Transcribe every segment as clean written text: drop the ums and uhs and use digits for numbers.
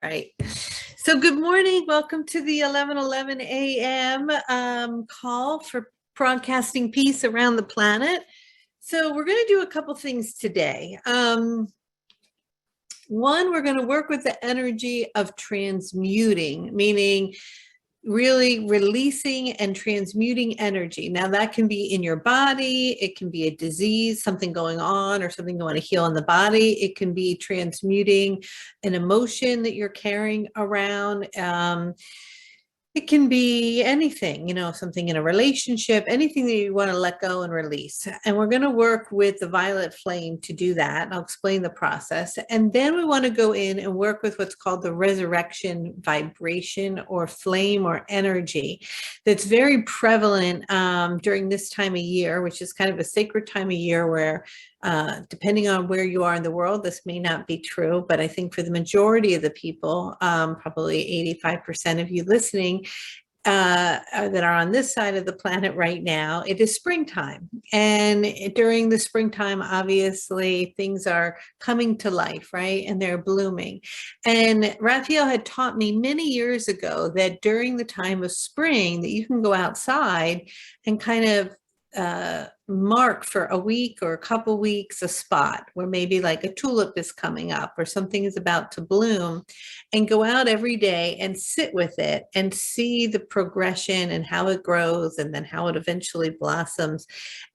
Right. So good morning. Welcome to the 11:11 a.m. Call for broadcasting peace around the planet. So we're going to do a couple things today. One, we're going to work with the energy of transmuting, meaning really releasing and transmuting energy. Now that can be in your body, it can be a disease, something going on or something you want to heal in the body. It can be transmuting an emotion that you're carrying around. It can be anything, something in a relationship, anything that you want to let go and release. And we're going to work with the violet flame to do that. I'll explain the process. And then we want to go in and work with what's called the resurrection vibration or flame or energy that's very prevalent during this time of year, which is kind of a sacred time of year where depending on where you are in the world, this may not be true, but I think for the majority of the people, probably 85% of you listening that are on this side of the planet right now, it is springtime. And during the springtime, obviously, things are coming to life, right? And they're blooming. And Raphael had taught me many years ago that during the time of spring, that you can go outside and kind of mark for a week or a couple weeks a spot where maybe like a tulip is coming up or something is about to bloom, and go out every day and sit with it and see the progression and how it grows and then how it eventually blossoms.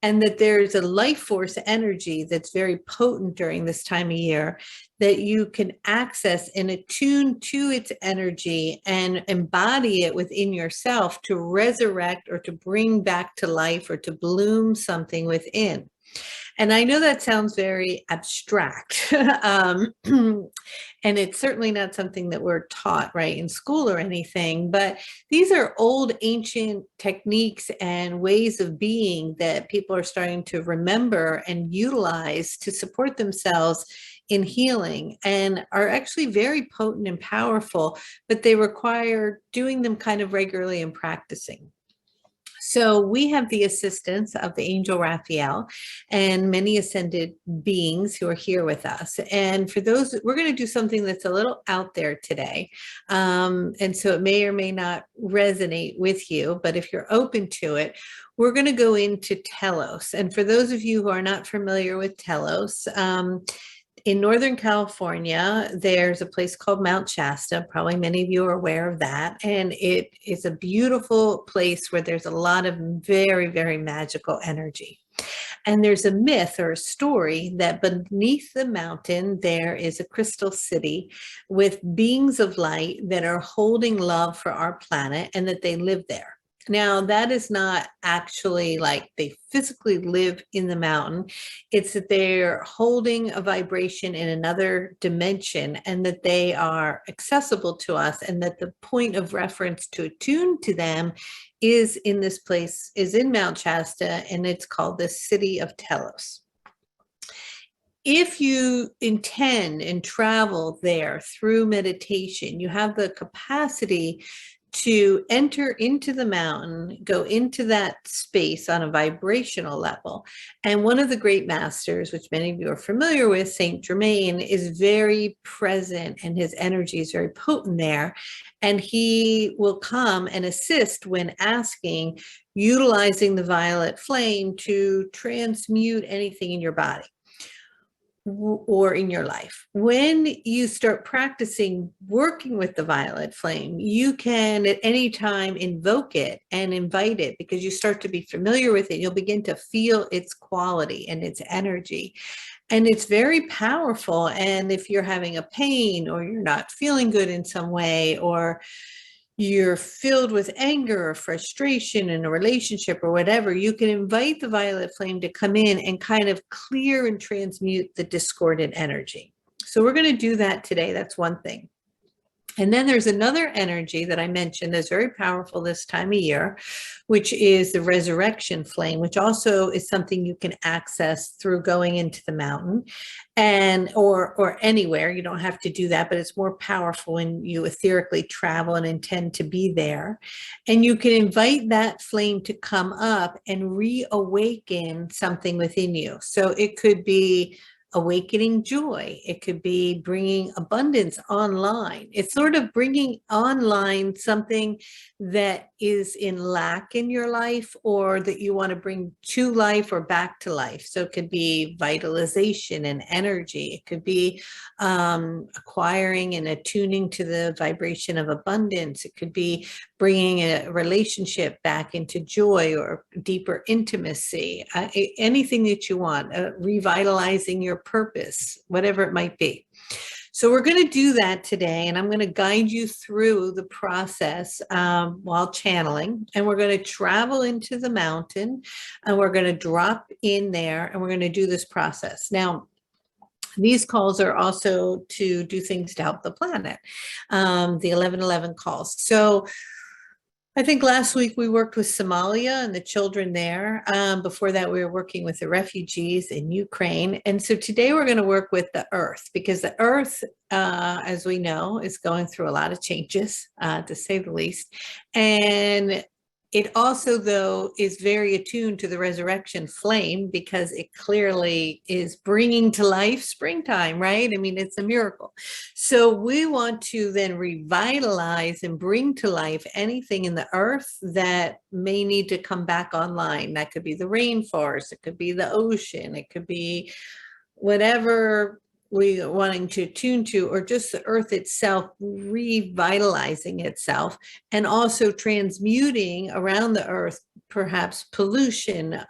And that there's a life force energy that's very potent during this time of year that you can access and attune to its energy and embody it within yourself to resurrect or to bring back to life or to bloom something within. And I know that sounds very abstract, and it's certainly not something that we're taught, right, in school or anything, but these are old ancient techniques and ways of being that people are starting to remember and utilize to support themselves in healing, and are actually very potent and powerful, but they require doing them kind of regularly and practicing. So we have the assistance of the angel Raphael and many ascended beings who are here with us. And for those, we're going to do something that's a little out there today. And so it may or may not resonate with you, but if you're open to it, we're going to go into Telos. And for those of you who are not familiar with Telos, in Northern California, there's a place called Mount Shasta. Probably many of you are aware of that. And it is a beautiful place where there's a lot of very, very magical energy. And there's a myth or a story that beneath the mountain, there is a crystal city with beings of light that are holding love for our planet and that they live there. Now, that is not actually like they physically live in the mountain. It's that they're holding a vibration in another dimension and that they are accessible to us, and that the point of reference to attune to them is in this place, is in Mount Shasta, and it's called the City of Telos. If you intend and travel there through meditation, you have the capacity to enter into the mountain, go into that space on a vibrational level. And one of the great masters, which many of you are familiar with, Saint Germain, is very present and his energy is very potent there. And he will come and assist when asking, utilizing the violet flame to transmute anything in your body or in your life. When you start practicing working with the violet flame, you can at any time invoke it and invite it, because you start to be familiar with it. You'll begin to feel its quality and its energy. And it's very powerful. And if you're having a pain or you're not feeling good in some way, or you're filled with anger or frustration in a relationship or whatever, you can invite the violet flame to come in and kind of clear and transmute the discordant energy. So we're going to do that today. That's one thing. And then there's another energy that I mentioned that's very powerful this time of year, which is the resurrection flame, which also is something you can access through going into the mountain and or anywhere. You don't have to do that, but it's more powerful when you etherically travel and intend to be there. And you can invite that flame to come up and reawaken something within you. So it could be awakening joy. It could be bringing abundance online. It's sort of bringing online something that is in lack in your life, or that you want to bring to life or back to life. So it could be vitalization and energy. It could be acquiring and attuning to the vibration of abundance. It could be bringing a relationship back into joy or deeper intimacy, anything that you want, revitalizing your purpose, whatever it might be. So we're going to do that today, and I'm going to guide you through the process while channeling, and we're going to travel into the mountain, and we're going to drop in there, and we're going to do this process. Now, these calls are also to do things to help the planet, the 1111 calls. So I think last week we worked with Somalia and the children there. Before that, we were working with the refugees in Ukraine. And so today we're going to work with the earth, because the earth, as we know, is going through a lot of changes, to say the least. And it also, though, is very attuned to the resurrection flame, because it clearly is bringing to life springtime, right? I mean, it's a miracle. So we want to then revitalize and bring to life anything in the earth that may need to come back online. That could be the rainforest, it could be the ocean, it could be whatever we are wanting to tune to, or just the earth itself revitalizing itself, and also transmuting around the earth, perhaps pollution,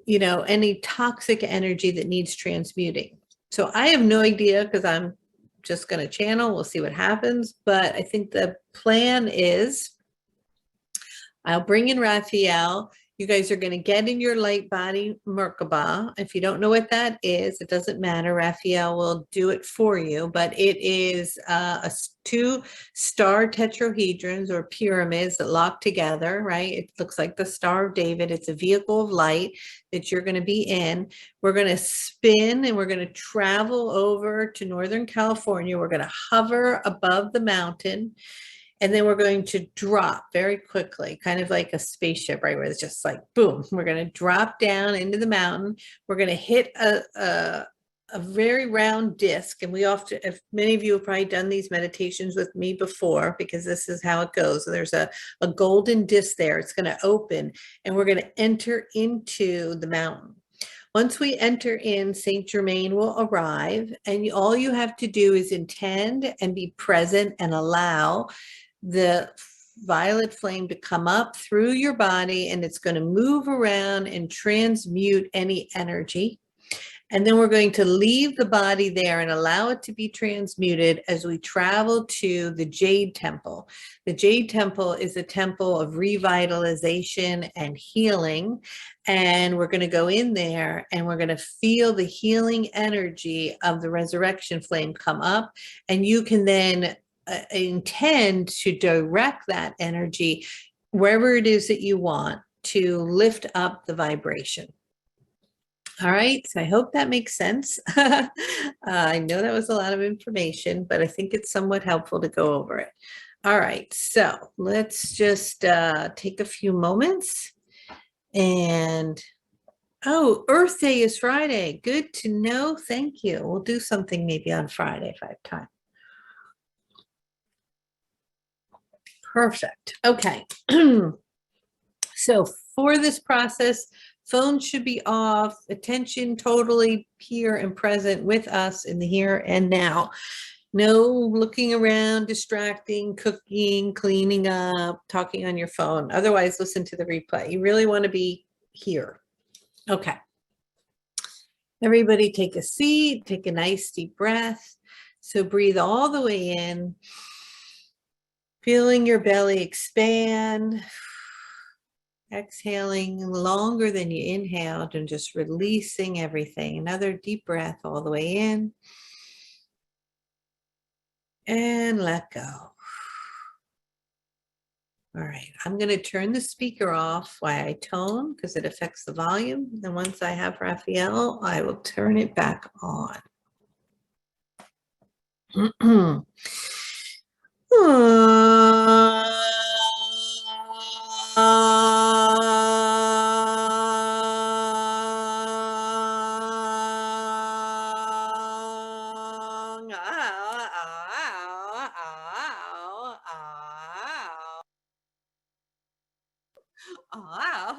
any toxic energy that needs transmuting. So I have no idea, because I'm just going to channel. We'll see what happens. But I think the plan is I'll bring in Raphael. You guys are going to get in your light body Merkaba. If you don't know what that is, it doesn't matter. Raphael will do it for you. But it is two star tetrahedrons or pyramids that lock together, right? It looks like the Star of David. It's a vehicle of light that you're going to be in. We're going to spin, and we're going to travel over to Northern California. We're going to hover above the mountain. And then we're going to drop very quickly, kind of like a spaceship, right? Where it's just like, boom, we're going to drop down into the mountain. We're going to hit a very round disc. And we often, if many of you have probably done these meditations with me before, because this is how it goes. So there's a golden disc there. It's going to open, and we're going to enter into the mountain. Once we enter in, Saint Germain will arrive, and all you have to do is intend and be present and allow the violet flame to come up through your body, and it's going to move around and transmute any energy. And then we're going to leave the body there and allow it to be transmuted as we travel to the Jade Temple. The Jade Temple is a temple of revitalization and healing. And we're going to go in there, and we're going to feel the healing energy of the resurrection flame come up. And you can then intend to direct that energy wherever it is that you want to lift up the vibration. All right, so I hope that makes sense. I know that was a lot of information, but I think it's somewhat helpful to go over it. All right, so let's just take a few moments. And oh, Earth Day is Friday. Good to know. Thank you. We'll do something maybe on Friday if I have time. Perfect. Okay. So for this process, phones should be off, attention totally here and present with us in the here and now. No looking around, distracting, cooking, cleaning up, talking on your phone. Otherwise, listen to the replay. You really want to be here. Okay. Everybody take a seat, take a nice deep breath. So breathe all the way in. Feeling your belly expand, exhaling longer than you inhaled, and just releasing everything. Another deep breath all the way in, and let go. All right, I'm going to turn the speaker off while I tone, because it affects the volume. And once I have Raphael, I will turn it back on.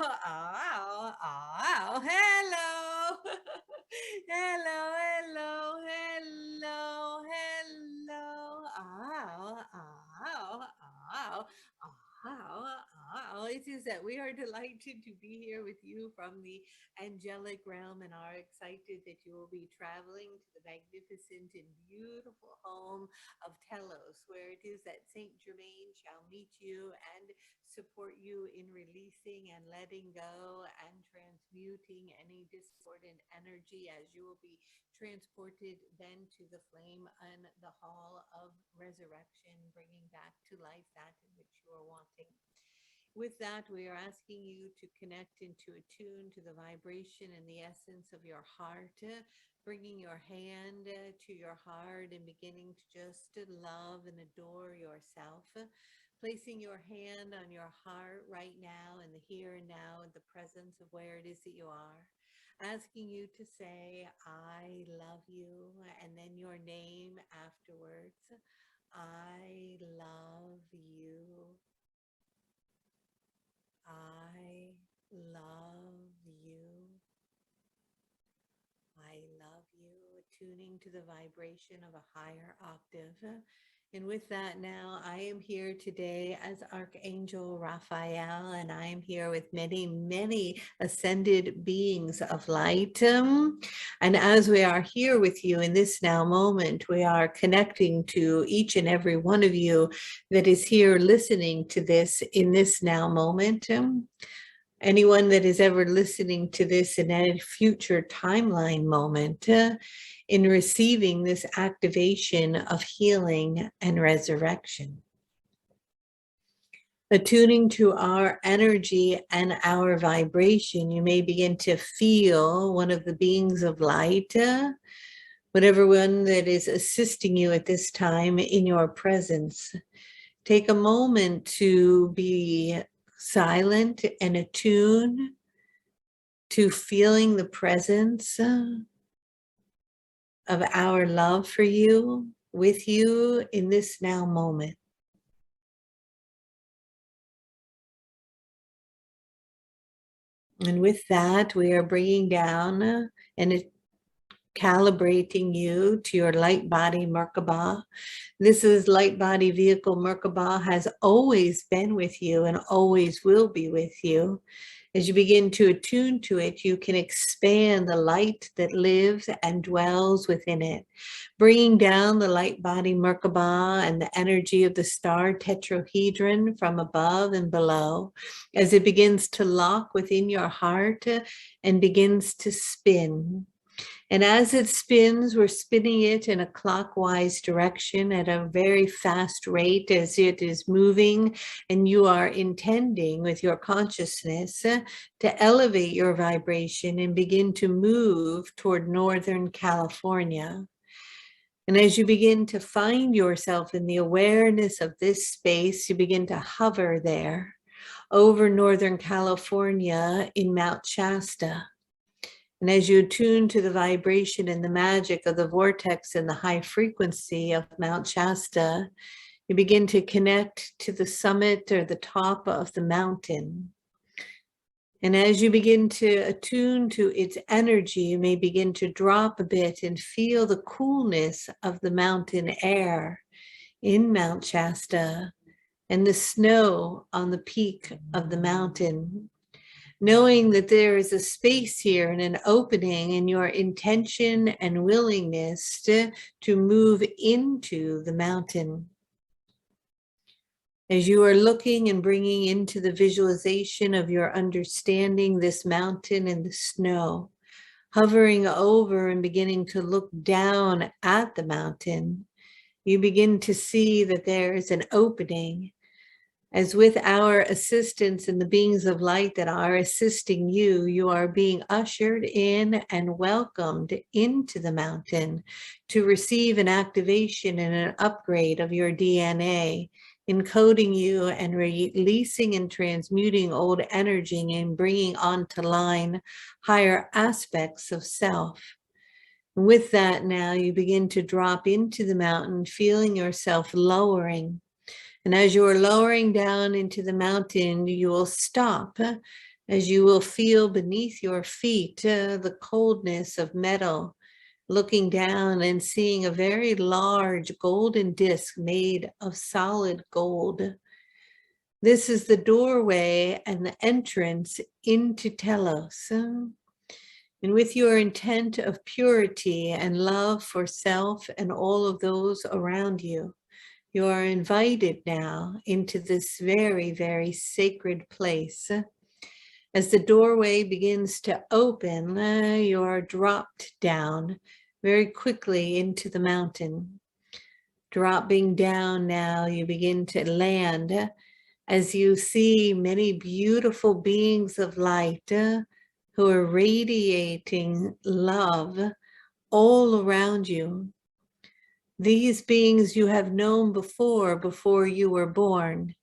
ow, ow, hello. Hello, hello, hello, hello. Ow, ow, ow, ow, ow. It is that we are delighted to be here with you from the angelic realm and are excited that you will be traveling to the magnificent and beautiful home of Telos, where it is that Saint Germain shall meet you and support you in releasing and letting go and transmuting any discordant energy, as you will be transported then to the flame and the hall of resurrection, bringing back to life that in which you are wanting. With that, we are asking you to connect and to attune to the vibration and the essence of your heart, bringing your hand to your heart and beginning to just love and adore yourself, placing your hand on your heart right now in the here and now, in the presence of where it is that you are, asking you to say, I love you, and then your name afterwards. I love you. I love you. I love you. Attuning to the vibration of a higher octave. And with that now, I am here today as Archangel Raphael, and I am here with many, many ascended beings of light. And as we are here with you in this now moment, we are connecting to each and every one of you that is here listening to this in this now moment. Anyone that is ever listening to this in a future timeline moment, in receiving this activation of healing and resurrection. Attuning to our energy and our vibration, you may begin to feel one of the beings of light, whatever one that is assisting you at this time in your presence. Take a moment to be silent and attuned to feeling the presence of our love for you, with you in this now moment. And with that, we are bringing down and calibrating you to your light body Merkaba. This is light body vehicle Merkaba, has always been with you and always will be with you. As you begin to attune to it, you can expand the light that lives and dwells within it, bringing down the light body Merkaba and the energy of the star tetrahedron from above and below, as it begins to lock within your heart and begins to spin. And as it spins, we're spinning it in a clockwise direction at a very fast rate as it is moving, and you are intending with your consciousness to elevate your vibration and begin to move toward Northern California. And as you begin to find yourself in the awareness of this space, you begin to hover there over Northern California in Mount Shasta. And as you attune to the vibration and the magic of the vortex and the high frequency of Mount Shasta, you begin to connect to the summit or the top of the mountain. And as you begin to attune to its energy, you may begin to drop a bit and feel the coolness of the mountain air in Mount Shasta and the snow on the peak of the mountain. Knowing that there is a space here and an opening in your intention and willingness to move into the mountain. As you are looking and bringing into the visualization of your understanding this mountain and the snow, hovering over and beginning to look down at the mountain, you begin to see that there is an opening. As with our assistance and the beings of light that are assisting you, you are being ushered in and welcomed into the mountain to receive an activation and an upgrade of your DNA, encoding you and releasing and transmuting old energy and bringing onto line higher aspects of self. With that, now you begin to drop into the mountain, feeling yourself lowering. And as you are lowering down into the mountain, you will stop as you will feel beneath your feet the coldness of metal, looking down and seeing a very large golden disc made of solid gold. This is the doorway and the entrance into Telos. And with your intent of purity and love for self and all of those around you, you are invited now into this very, very sacred place. As the doorway begins to open, you are dropped down very quickly into the mountain. Dropping down now, you begin to land as you see many beautiful beings of light who are radiating love all around you. These beings you have known before you were born.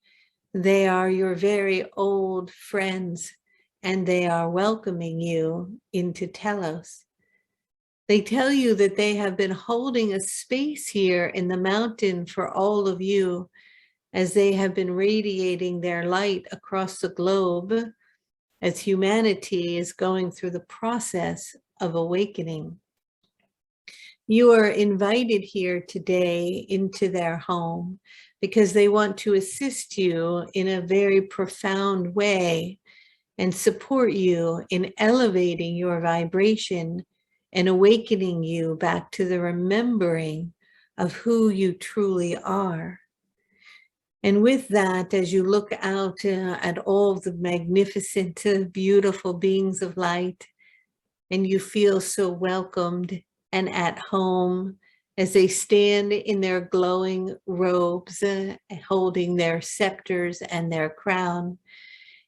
They are your very old friends, and they are welcoming you into Telos. They tell you that they have been holding a space here in the mountain for all of you, as they have been radiating their light across the globe, as humanity is going through the process of awakening. You are invited here today into their home because they want to assist you in a very profound way and support you in elevating your vibration and awakening you back to the remembering of who you truly are. And with that, as you look out at all the magnificent, beautiful beings of light, and you feel so welcomed and at home as they stand in their glowing robes, holding their scepters and their crown,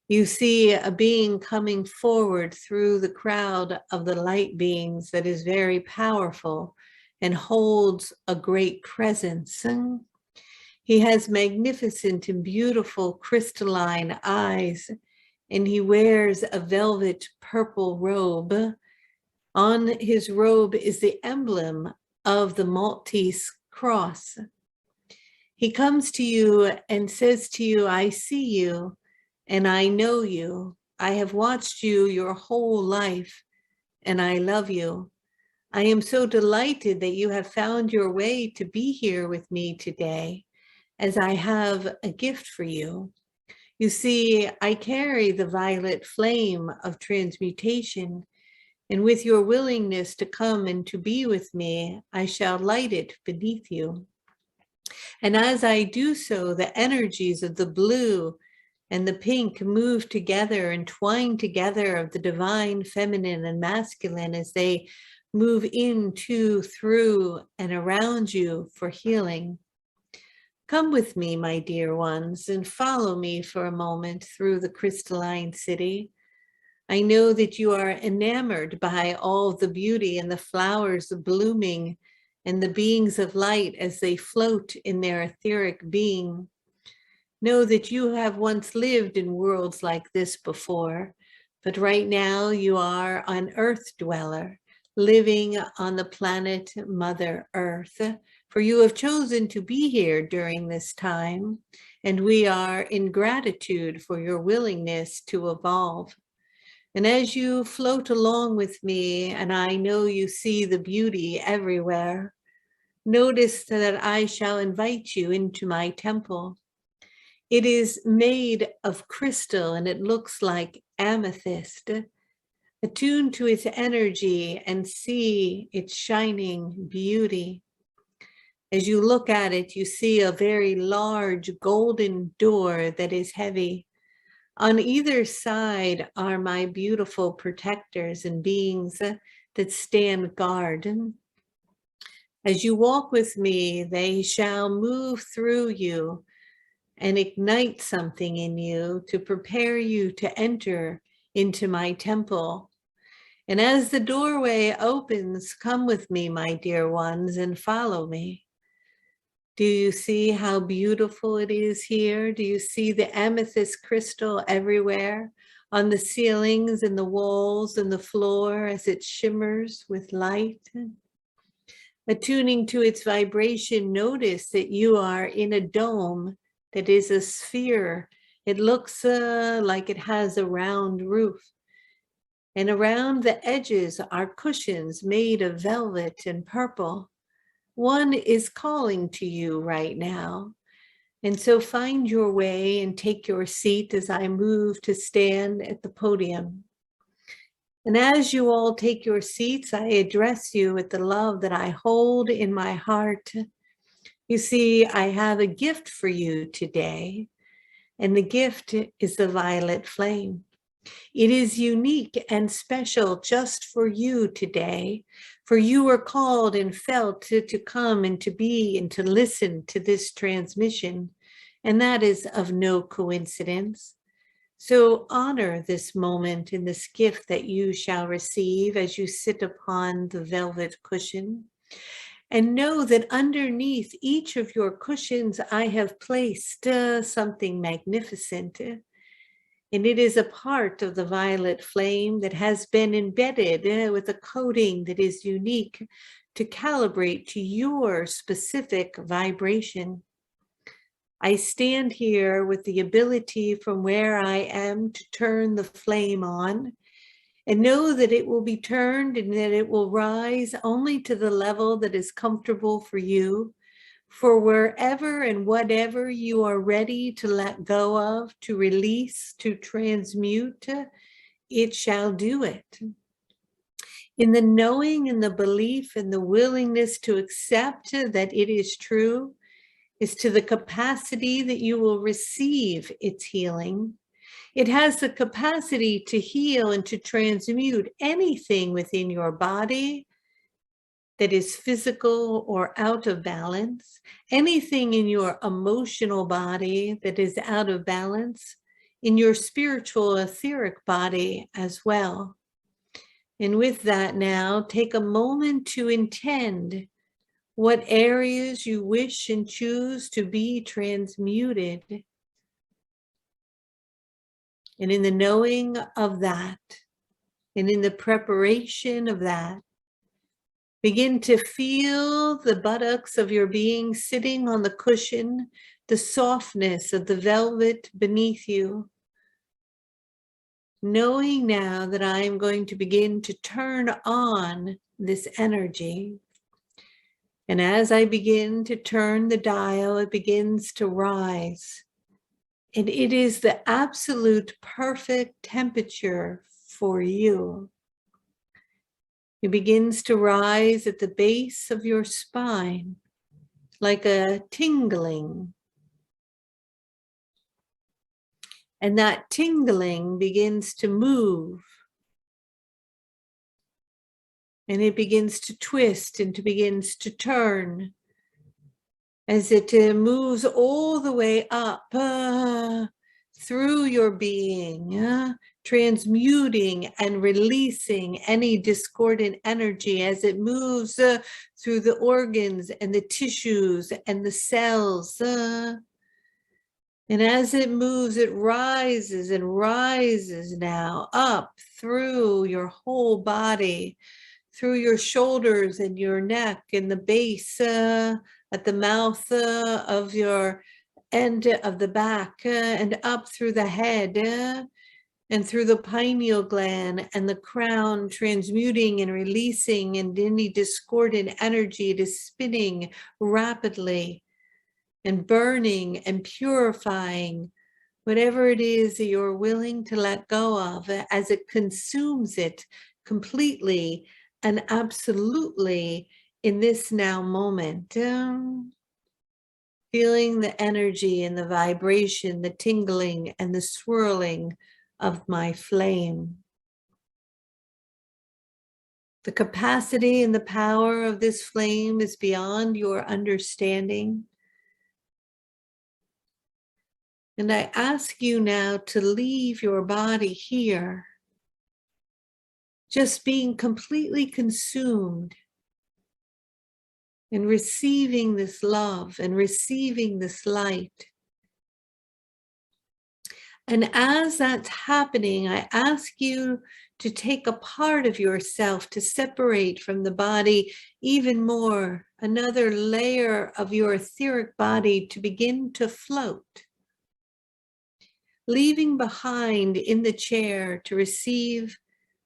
you see a being coming forward through the crowd of the light beings that is very powerful and holds a great presence. He has magnificent and beautiful crystalline eyes, and he wears a velvet purple robe. On his robe is the emblem of the Maltese cross. He comes to you and says to you, I see you and I know you. I have watched you your whole life and I love you. I am so delighted that you have found your way to be here with me today, as I have a gift for you. You see, I carry the violet flame of transmutation, and with your willingness to come and to be with me, I shall light it beneath you. And as I do so, the energies of the blue and the pink move together and twine together of the divine feminine and masculine as they move into, through, and around you for healing. Come with me, my dear ones, and follow me for a moment through the crystalline city. I know that you are enamored by all the beauty and the flowers blooming and the beings of light as they float in their etheric being. Know that you have once lived in worlds like this before, but right now you are an earth dweller, living on the planet Mother Earth, for you have chosen to be here during this time, and we are in gratitude for your willingness to evolve. And as you float along with me, and I know you see the beauty everywhere, notice that I shall invite you into my temple. It is made of crystal and it looks like amethyst. Attune to its energy and see its shining beauty. As you look at it, you see a very large golden door that is heavy. On either side are my beautiful protectors and beings that stand guard. As you walk with me, they shall move through you and ignite something in you to prepare you to enter into my temple. And as the doorway opens, come with me, my dear ones, and follow me. Do you see how beautiful it is here? Do you see the amethyst crystal everywhere on the ceilings and the walls and the floor as it shimmers with light? Attuning to its vibration, notice that you are in a dome that is a sphere, It looks like it has a round roof. And around the edges are cushions made of velvet and purple. One is calling to you right now. And so find your way and take your seat as I move to stand at the podium. And as you all take your seats, I address you with the love that I hold in my heart. You see, I have a gift for you today, and the gift is the violet flame. It is unique and special just for you today, for you were called and felt to come and to be and to listen to this transmission, and that is of no coincidence. So honor this moment in this gift that you shall receive as you sit upon the velvet cushion. And know that underneath each of your cushions, I have placed something magnificent. And it is a part of the violet flame that has been embedded with a coating that is unique to calibrate to your specific vibration. I stand here with the ability from where I am to turn the flame on, and know that it will be turned and that it will rise only to the level that is comfortable for you. For wherever and whatever you are ready to let go of, to release, to transmute, it shall do it. In the knowing and the belief and the willingness to accept that it is true, is to the capacity that you will receive its healing. It has the capacity to heal and to transmute anything within your body that is physical or out of balance, anything in your emotional body that is out of balance, in your spiritual etheric body as well. And with that now, take a moment to intend what areas you wish and choose to be transmuted. And in the knowing of that, and in the preparation of that, begin to feel the buttocks of your being sitting on the cushion, the softness of the velvet beneath you. Knowing now that I am going to begin to turn on this energy. And as I begin to turn the dial, it begins to rise. And it is the absolute perfect temperature for you. It begins to rise at the base of your spine, like a tingling. And that tingling begins to move. And it begins to twist and begins to turn as it moves all the way up through your being, transmuting and releasing any discordant energy as it moves through the organs and the tissues and the cells. And as it moves, it rises and rises now up through your whole body, through your shoulders and your neck and the base at the mouth of your end of the back and up through the head and through the pineal gland and the crown, transmuting and releasing, and any discordant energy it is spinning rapidly and burning and purifying whatever it is that you're willing to let go of as it consumes it completely and absolutely in this now moment. Feeling the energy and the vibration, the tingling and the swirling of my flame. The capacity and the power of this flame is beyond your understanding. And I ask you now to leave your body here, just being completely consumed in receiving this love and receiving this light. And as that's happening, I ask you to take a part of yourself to separate from the body even more, another layer of your etheric body to begin to float. leaving behind in the chair to receive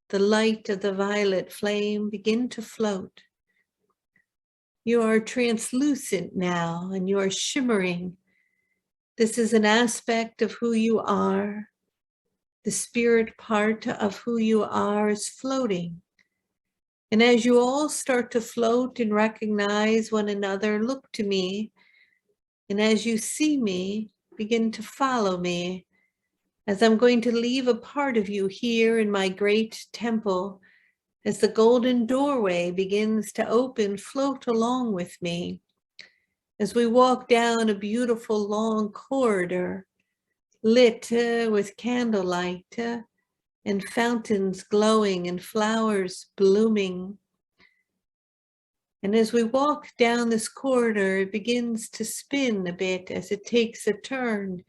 the light of the violet flame, begin to float. You are translucent now and you are shimmering. This is an aspect of who you are. The spirit part of who you are is floating. And as you all start to float and recognize one another, look to me. And as you see me, begin to follow me. As I'm going to leave a part of you here in my great temple, as the golden doorway begins to open, float along with me. As we walk down a beautiful long corridor, lit with candlelight and fountains glowing and flowers blooming. And as we walk down this corridor, it begins to spin a bit as it takes a turn,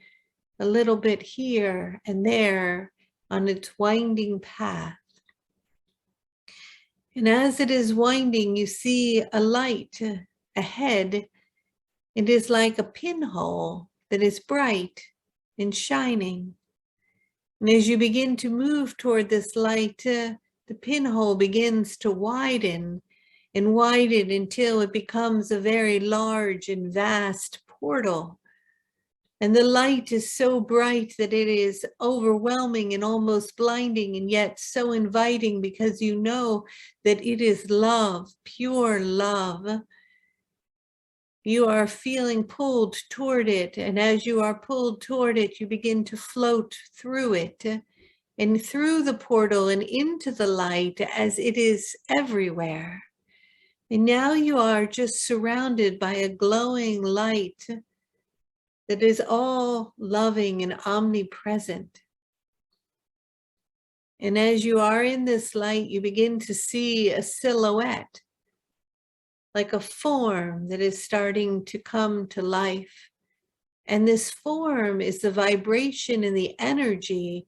a little bit here and there on its winding path. And as it is winding, you see a light ahead. It is like a pinhole that is bright and shining. And as you begin to move toward this light, the pinhole begins to widen and widen until it becomes a very large and vast portal. And the light is so bright that it is overwhelming and almost blinding, and yet so inviting because you know that it is love, pure love. You are feeling pulled toward it, and as you are pulled toward it, you begin to float through it and through the portal and into the light as it is everywhere. And now you are just surrounded by a glowing light that is all loving and omnipresent. And as you are in this light, you begin to see a silhouette, like a form that is starting to come to life. And this form is the vibration and the energy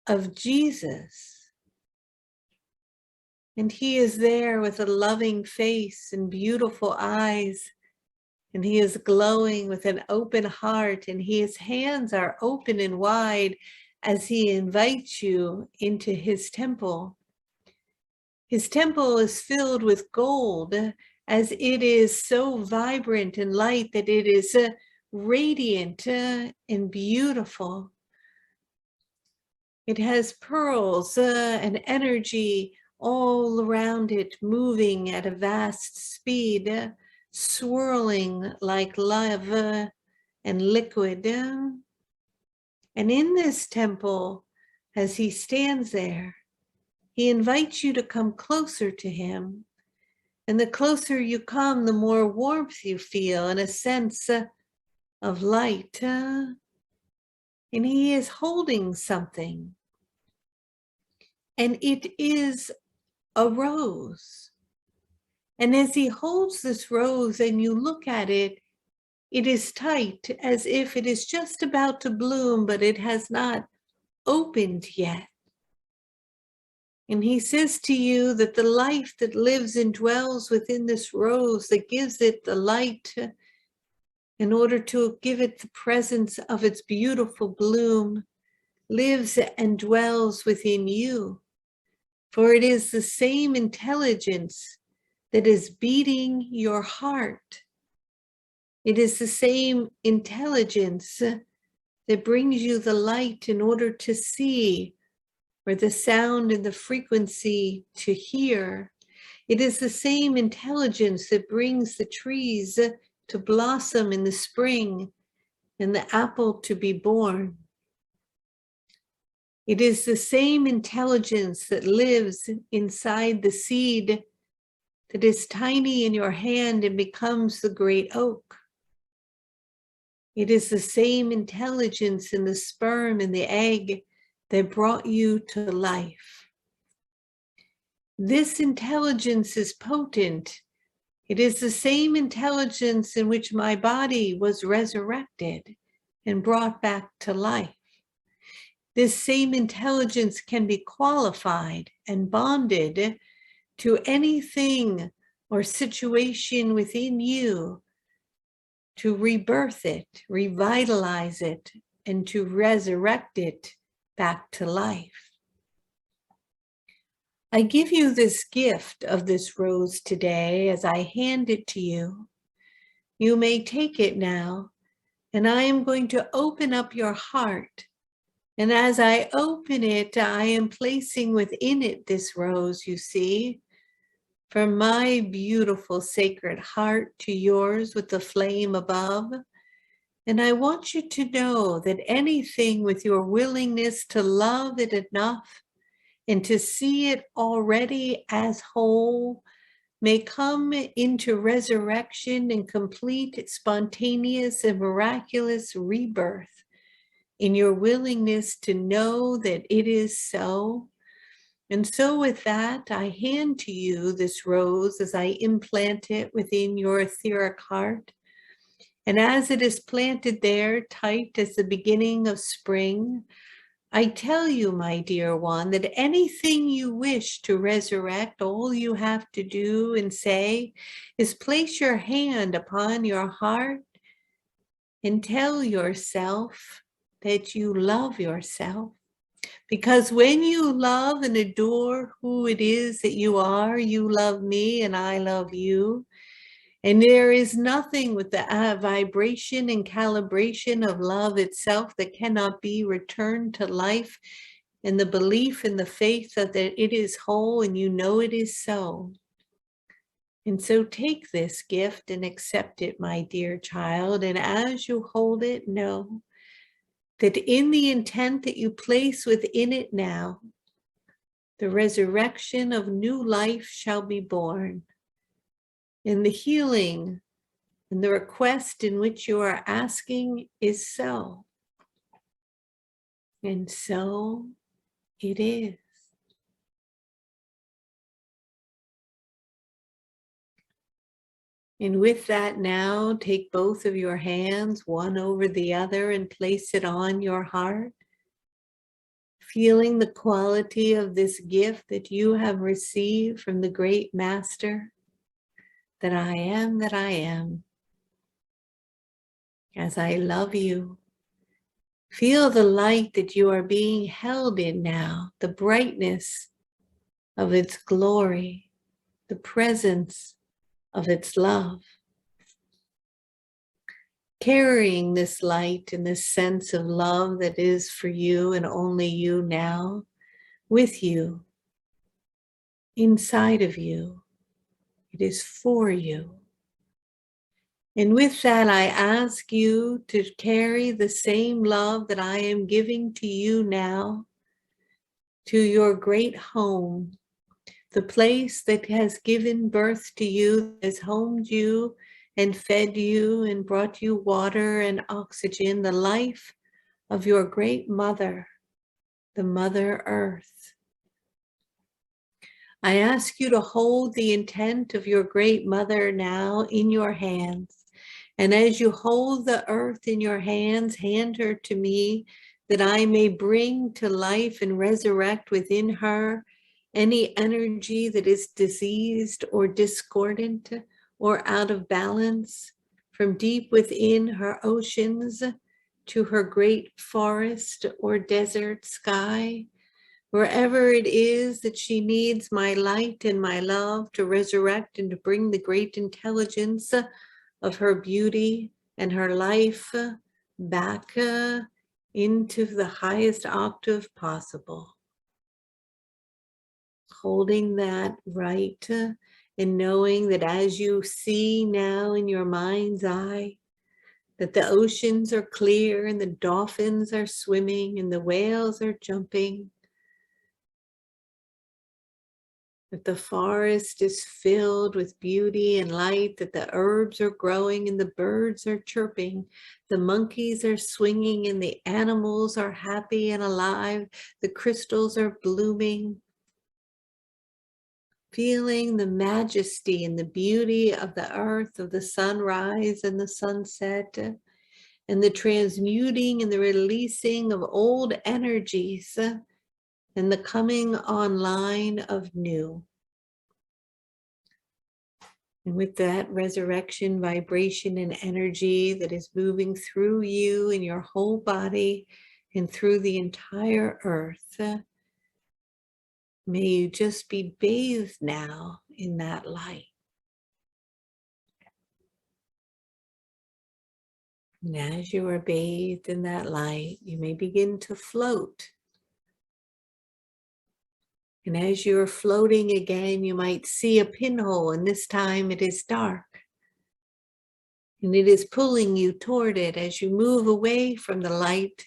of Jesus. And he is there with a loving face and beautiful eyes. And he is glowing with an open heart, and his hands are open and wide as he invites you into his temple. His temple is filled with gold, as it is so vibrant and light that it is radiant and beautiful. It has pearls and energy all around it, moving at a vast speed, swirling like lava and liquid. And in this temple, as he stands there, he invites you to come closer to him. And the closer you come, the more warmth you feel and a sense of light. And he is holding something. And it is a rose. And as he holds this rose and you look at it, it is tight as if it is just about to bloom, but it has not opened yet. And he says to you that the life that lives and dwells within this rose, that gives it the light in order to give it the presence of its beautiful bloom, lives and dwells within you. For it is the same intelligence that is beating your heart. It is the same intelligence that brings you the light in order to see, or the sound and the frequency to hear. It is the same intelligence that brings the trees to blossom in the spring and the apple to be born. It is the same intelligence that lives inside the seed that is tiny in your hand and becomes the great oak. It is the same intelligence in the sperm and the egg that brought you to life. This intelligence is potent. It is the same intelligence in which my body was resurrected and brought back to life. This same intelligence can be qualified and bonded to anything or situation within you to rebirth it, revitalize it, and to resurrect it back to life. I give you this gift of this rose today as I hand it to you. You may take it now, and I am going to open up your heart. And as I open it, I am placing within it this rose, you see, from my beautiful sacred heart to yours with the flame above. And I want you to know that anything with your willingness to love it enough and to see it already as whole may come into resurrection and complete, spontaneous, and miraculous rebirth in your willingness to know that it is so. And so with that, I hand to you this rose as I implant it within your etheric heart. And as it is planted there, tight as the beginning of spring, I tell you, my dear one, that anything you wish to resurrect, all you have to do and say is place your hand upon your heart and tell yourself that you love yourself. Because when you love and adore who it is that you are, you love me and I love you. And there is nothing with the vibration and calibration of love itself that cannot be returned to life, and the belief and the faith that it is whole and you know it is so. And so take this gift and accept it, my dear child. And as you hold it, know that in the intent that you place within it now, the resurrection of new life shall be born. And the healing and the request in which you are asking is so. And so it is. And with that now, take both of your hands, one over the other, and place it on your heart, feeling the quality of this gift that you have received from the great master, that I am that I am. As I love you, feel the light that you are being held in now, the brightness of its glory, the presence of its love. Carrying this light and this sense of love that is for you and only you now, with you, inside of you. It is for you. And with that, I ask you to carry the same love that I am giving to you now to your great home, the place that has given birth to you, has homed you and fed you and brought you water and oxygen, the life of your great mother, the Mother Earth. I ask you to hold the intent of your great mother now in your hands. And as you hold the earth in your hands, hand her to me, that I may bring to life and resurrect within her any energy that is diseased or discordant or out of balance, from deep within her oceans to her great forest or desert sky. Wherever it is that she needs my light and my love to resurrect and to bring the great intelligence of her beauty and her life back into the highest octave possible. Holding that right and knowing that as you see now in your mind's eye, that the oceans are clear and the dolphins are swimming and the whales are jumping, that the forest is filled with beauty and light, that the herbs are growing and the birds are chirping, the monkeys are swinging and the animals are happy and alive, the crystals are blooming. Feeling the majesty and the beauty of the earth, of the sunrise and the sunset, and the transmuting and the releasing of old energies, and the coming online of new. And with that resurrection vibration and energy that is moving through you and your whole body and through the entire earth, may you just be bathed now in that light. And as you are bathed in that light, you may begin to float. And as you're floating again, you might see a pinhole, and this time it is dark. And it is pulling you toward it as you move away from the light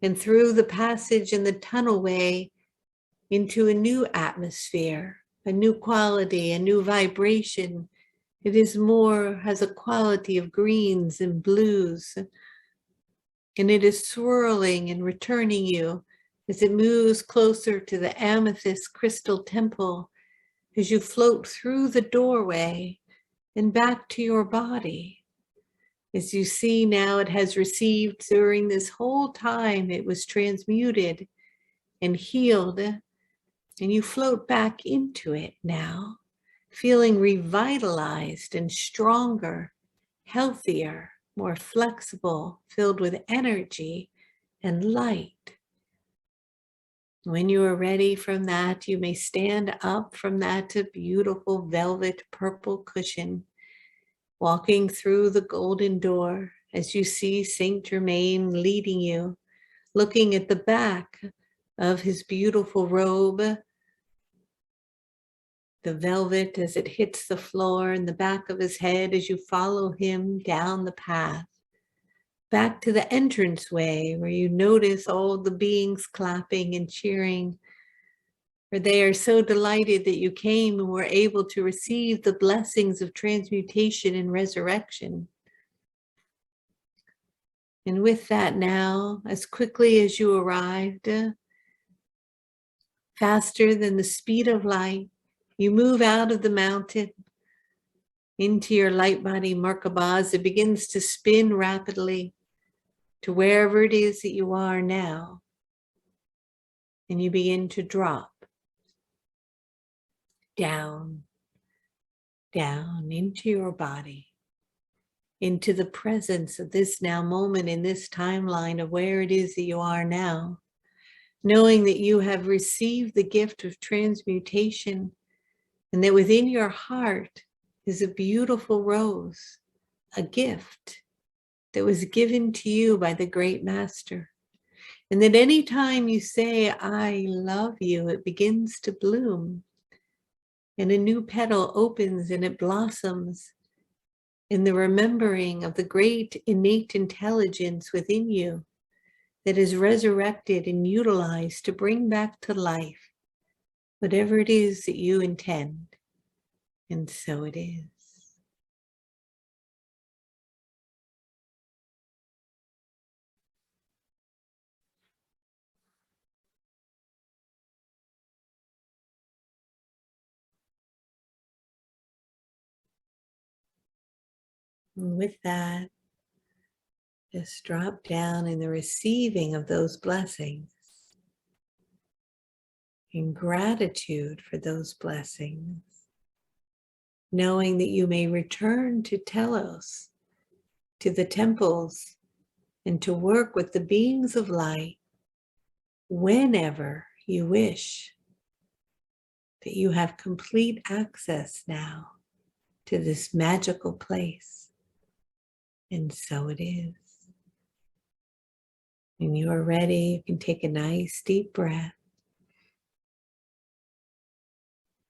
and through the passage and the tunnelway into a new atmosphere, a new quality, a new vibration. It is more, has a quality of greens and blues. And it is swirling and returning you as it moves closer to the amethyst crystal temple, as you float through the doorway and back to your body. As you see now, it has received during this whole time, it was transmuted and healed, and you float back into it now, feeling revitalized and stronger, healthier, more flexible, filled with energy and light. When you are ready from that, you may stand up from that beautiful velvet purple cushion, walking through the golden door as you see Saint Germain leading you, looking at the back of his beautiful robe, the velvet as it hits the floor and the back of his head as you follow him down the path, back to the entranceway where you notice all the beings clapping and cheering, for they are so delighted that you came and were able to receive the blessings of transmutation and resurrection. And with that now, as quickly as you arrived, faster than the speed of light, you move out of the mountain into your light body Merkaba as it begins to spin rapidly to wherever it is that you are now. And you begin to drop down, down into your body, into the presence of this now moment in this timeline of where it is that you are now, knowing that you have received the gift of transmutation and that within your heart is a beautiful rose, a gift that was given to you by the great master. And that any time you say, I love you, it begins to bloom. And a new petal opens and it blossoms in the remembering of the great innate intelligence within you that is resurrected and utilized to bring back to life whatever it is that you intend. And so it is. And with that, just drop down in the receiving of those blessings, in gratitude for those blessings, knowing that you may return to Telos, to the temples, and to work with the beings of light whenever you wish, that you have complete access now to this magical place. And so it is. When you are ready, you can take a nice deep breath.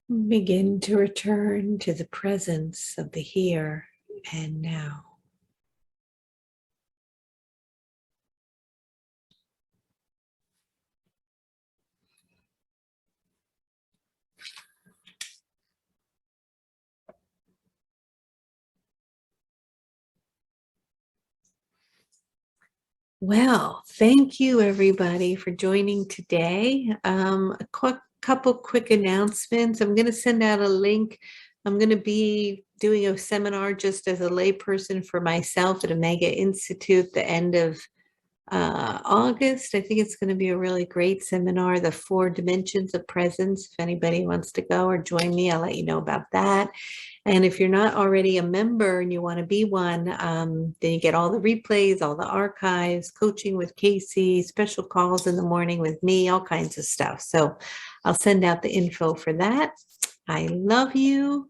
Begin to return to the presence of the here and now. Well, thank you everybody for joining today. Couple quick announcements. I'm going to send out a link. I'm going to be doing a seminar just as a layperson for myself at Omega Institute the end of August. I think it's going to be a really great seminar, The 4 Dimensions of Presence. If anybody wants to go or join me, I'll let you know about that. And if you're not already a member and you want to be one, then you get all the replays, all the archives, coaching with Casey, special calls in the morning with me, all kinds of stuff. So I'll send out the info for that. I love you.